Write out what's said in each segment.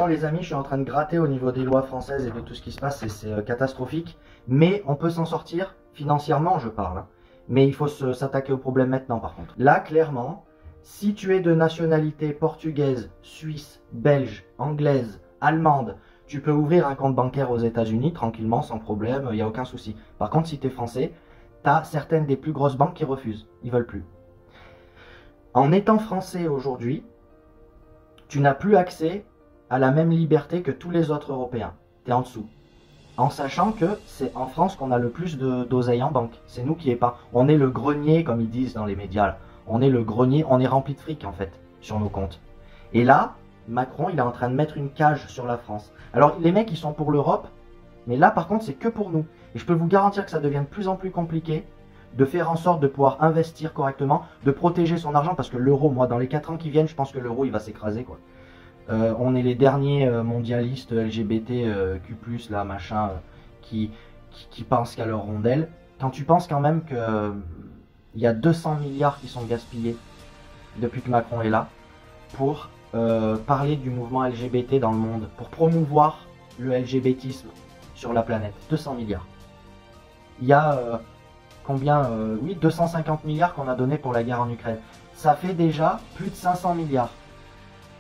Bon les amis, je suis en train de gratter au niveau des lois françaises et de tout ce qui se passe, et c'est catastrophique. Mais on peut s'en sortir, financièrement je parle. Hein. Mais il faut s'attaquer au problème maintenant par contre. Là, clairement, si tu es de nationalité portugaise, suisse, belge, anglaise, allemande, tu peux ouvrir un compte bancaire aux États-Unis tranquillement, sans problème, il n'y a aucun souci. Par contre, si tu es français, tu as certaines des plus grosses banques qui refusent, ils veulent plus. En étant français aujourd'hui, tu n'as plus accès à la même liberté que tous les autres Européens. Tu es en dessous. En sachant que c'est en France qu'on a le plus d'oseille en banque. C'est nous qui est pas. On est le grenier, comme ils disent dans les médias. Là. On est le grenier, on est rempli de fric en fait, sur nos comptes. Et là, Macron, il est en train de mettre une cage sur la France. Alors les mecs, ils sont pour l'Europe, mais là par contre, c'est que pour nous. Et je peux vous garantir que ça devient de plus en plus compliqué de faire en sorte de pouvoir investir correctement, de protéger son argent, parce que l'euro, moi, dans les 4 ans qui viennent, je pense que l'euro, il va s'écraser, quoi. On est les derniers mondialistes LGBTQ+, là, machin, qui pensent qu'à leur rondelle. Quand tu penses quand même que il y a 200 milliards qui sont gaspillés depuis que Macron est là, pour parler du mouvement LGBT dans le monde, pour promouvoir le LGBTisme sur la planète. 200 milliards. Il y a combien oui, 250 milliards qu'on a donné pour la guerre en Ukraine. Ça fait déjà plus de 500 milliards.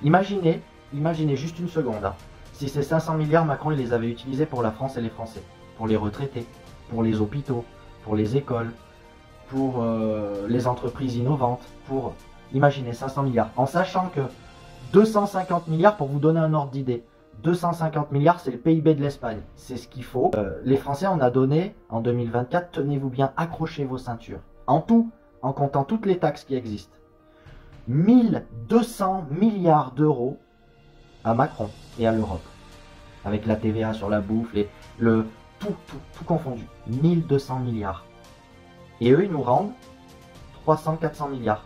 Imaginez juste une seconde, hein, si ces 500 milliards, Macron il les avait utilisés pour la France et les Français, pour les retraités, pour les hôpitaux, pour les écoles, pour les entreprises innovantes, pour, imaginez, 500 milliards, en sachant que 250 milliards, pour vous donner un ordre d'idée, 250 milliards, c'est le PIB de l'Espagne. C'est ce qu'il faut. Les Français, on a donné, en 2024, tenez-vous bien, accrochez vos ceintures. En tout, en comptant toutes les taxes qui existent, 1200 milliards d'euros à Macron et à l'Europe. Avec la TVA sur la bouffe, tout confondu. 1200 milliards. Et eux, ils nous rendent 300-400 milliards.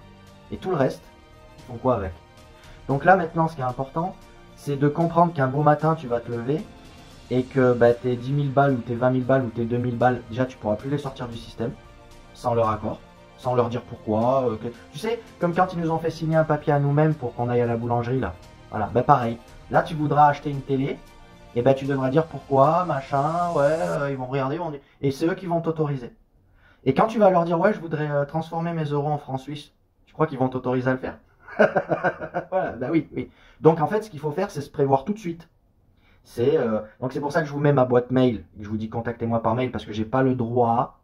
Et tout le reste, ils font quoi avec? Donc là, maintenant, ce qui est important, c'est de comprendre qu'un beau matin, tu vas te lever et que tes 10 000 balles ou tes 20 000 balles ou tes 2 000 balles, déjà, tu pourras plus les sortir du système sans leur accord, sans leur dire pourquoi. Tu sais, comme quand ils nous ont fait signer un papier à nous-mêmes pour qu'on aille à la boulangerie, là. Voilà, pareil. Là, tu voudras acheter une télé, et tu devras dire pourquoi, machin, ouais, ils vont regarder, et c'est eux qui vont t'autoriser. Et quand tu vas leur dire, ouais, je voudrais transformer mes euros en francs suisses, tu crois qu'ils vont t'autoriser à le faire? Voilà, oui, oui. Donc en fait, ce qu'il faut faire, c'est se prévoir tout de suite. Donc c'est pour ça que je vous mets ma boîte mail, que je vous dis contactez-moi par mail, parce que j'ai pas le droit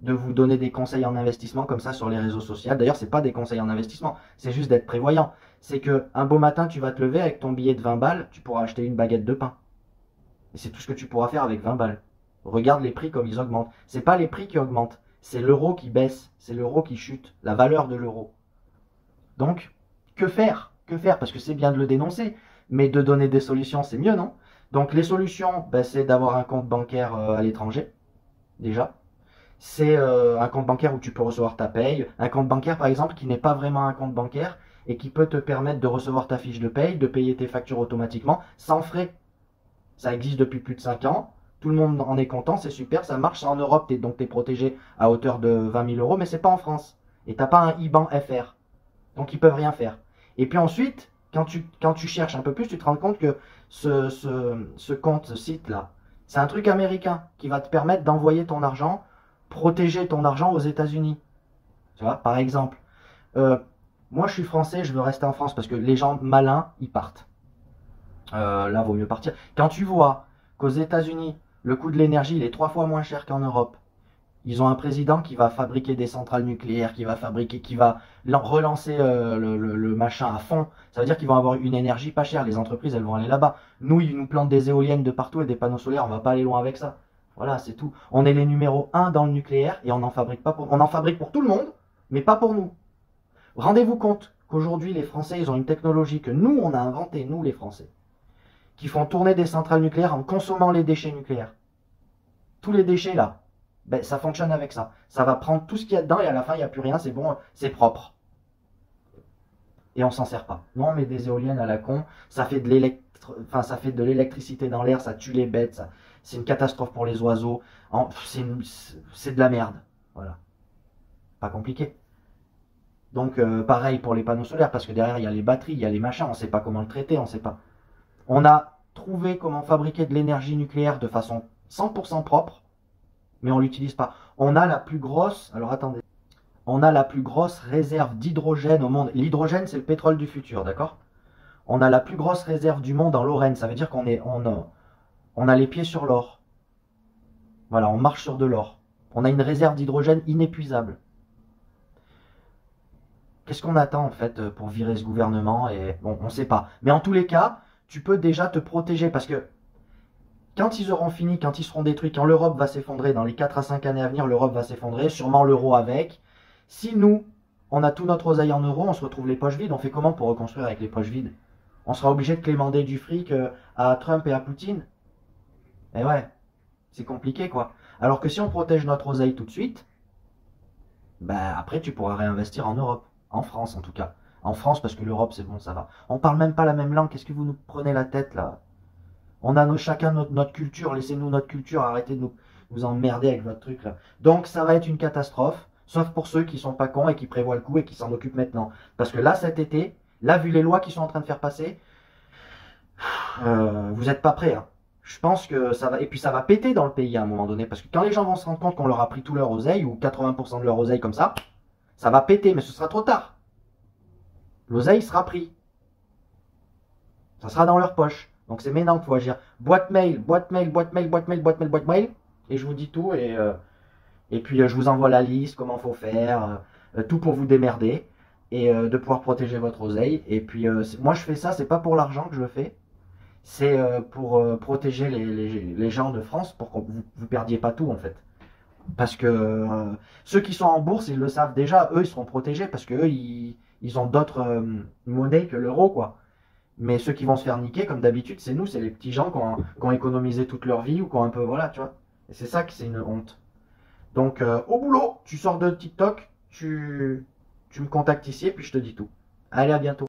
de vous donner des conseils en investissement comme ça sur les réseaux sociaux. D'ailleurs, c'est pas des conseils en investissement, c'est juste d'être prévoyant. C'est que un beau matin, tu vas te lever avec ton billet de 20 balles, tu pourras acheter une baguette de pain. Et c'est tout ce que tu pourras faire avec 20 balles. Regarde les prix comme ils augmentent. C'est pas les prix qui augmentent, c'est l'euro qui baisse, c'est l'euro qui chute, la valeur de l'euro. Donc, que faire? Que faire? Parce que c'est bien de le dénoncer, mais de donner des solutions, c'est mieux, non? Donc les solutions, c'est d'avoir un compte bancaire à l'étranger, déjà. C'est un compte bancaire où tu peux recevoir ta paye. Un compte bancaire, par exemple, qui n'est pas vraiment un compte bancaire et qui peut te permettre de recevoir ta fiche de paye, de payer tes factures automatiquement, sans frais. Ça existe depuis plus de 5 ans. Tout le monde en est content, c'est super, ça marche. C'est en Europe, donc tu es protégé à hauteur de 20 000 euros, mais c'est pas en France. Et t'as pas un IBAN FR. Donc ils peuvent rien faire. Et puis ensuite, quand tu cherches un peu plus, tu te rends compte que ce compte, ce site-là, c'est un truc américain qui va te permettre d'envoyer ton argent, protéger ton argent aux États-Unis. Tu vois, par exemple. Moi, je suis français, je veux rester en France parce que les gens malins, ils partent. Là, vaut mieux partir. Quand tu vois qu'aux États-Unis, le coût de l'énergie, il est 3 fois moins cher qu'en Europe, ils ont un président qui va fabriquer des centrales nucléaires, qui va relancer le machin à fond. Ça veut dire qu'ils vont avoir une énergie pas chère. Les entreprises, elles vont aller là-bas. Nous, ils nous plantent des éoliennes de partout et des panneaux solaires. On va pas aller loin avec ça. Voilà, c'est tout. On est les numéros 1 dans le nucléaire et on en fabrique pas on en fabrique pour tout le monde, mais pas pour nous. Rendez-vous compte qu'aujourd'hui, les Français, ils ont une technologie que nous, on a inventée, nous, les Français, qui font tourner des centrales nucléaires en consommant les déchets nucléaires. Tous les déchets, là, ça fonctionne avec ça. Ça va prendre tout ce qu'il y a dedans et à la fin, il n'y a plus rien, c'est bon, c'est propre. Et on s'en sert pas. Non, on met des éoliennes à la con, ça fait de l'électricité dans l'air, ça tue les bêtes, c'est une catastrophe pour les oiseaux, c'est de la merde. Voilà. Pas compliqué. Donc pareil pour les panneaux solaires, parce que derrière il y a les batteries, il y a les machins, on ne sait pas comment le traiter, on sait pas. On a trouver comment fabriquer de l'énergie nucléaire de façon 100% propre, mais on l'utilise pas. On a la plus grosse, alors attendez, on a la plus grosse réserve d'hydrogène au monde. L'hydrogène, c'est le pétrole du futur, d'accord? On a la plus grosse réserve du monde en Lorraine. Ça veut dire on a les pieds sur l'or. Voilà, on marche sur de l'or. On a une réserve d'hydrogène inépuisable. Qu'est-ce qu'on attend en fait pour virer ce gouvernement? Et bon, on ne sait pas. Mais en tous les cas, tu peux déjà te protéger parce que quand ils auront fini, quand ils seront détruits, quand l'Europe va s'effondrer, dans les 4 à 5 années à venir, l'Europe va s'effondrer, sûrement l'euro avec. Si nous, on a tout notre oseille en euros, on se retrouve les poches vides, on fait comment pour reconstruire avec les poches vides? On sera obligé de clémenter du fric à Trump et à Poutine? Eh ouais, c'est compliqué quoi. Alors que si on protège notre oseille tout de suite, bah après tu pourras réinvestir en Europe. En France en tout cas. En France parce que l'Europe c'est bon, ça va. On parle même pas la même langue, qu'est-ce que vous nous prenez la tête là? On a chacun notre culture, laissez-nous notre culture, arrêtez de nous emmerder avec votre truc là. Donc ça va être une catastrophe, sauf pour ceux qui sont pas cons et qui prévoient le coup et qui s'en occupent maintenant. Parce que là cet été, là vu les lois qu'ils sont en train de faire passer, vous n'êtes pas prêts. Hein. Je pense que ça va, et puis ça va péter dans le pays à un moment donné, parce que quand les gens vont se rendre compte qu'on leur a pris tout leur oseille, ou 80% de leur oseille comme ça va péter, mais ce sera trop tard. L'oseille sera pris. Ça sera dans leur poche. Donc c'est maintenant qu'il faut agir. Boîte mail, boîte mail, boîte mail, boîte mail, boîte mail, boîte mail. Et je vous dis tout. Et puis je vous envoie la liste, comment faut faire, tout pour vous démerder. Et de pouvoir protéger votre oseille. Et puis moi je fais ça, c'est pas pour l'argent que je le fais. C'est pour protéger les gens de France, pour que vous perdiez pas tout en fait. Parce que ceux qui sont en bourse, ils le savent déjà, eux ils seront protégés parce que eux ils ont d'autres monnaies que l'euro quoi. Mais ceux qui vont se faire niquer, comme d'habitude, c'est nous, c'est les petits gens qui ont économisé toute leur vie ou qui ont un peu, voilà, tu vois. Et c'est ça que c'est une honte. Donc, au boulot, tu sors de TikTok, tu me contactes ici et puis je te dis tout. Allez, à bientôt.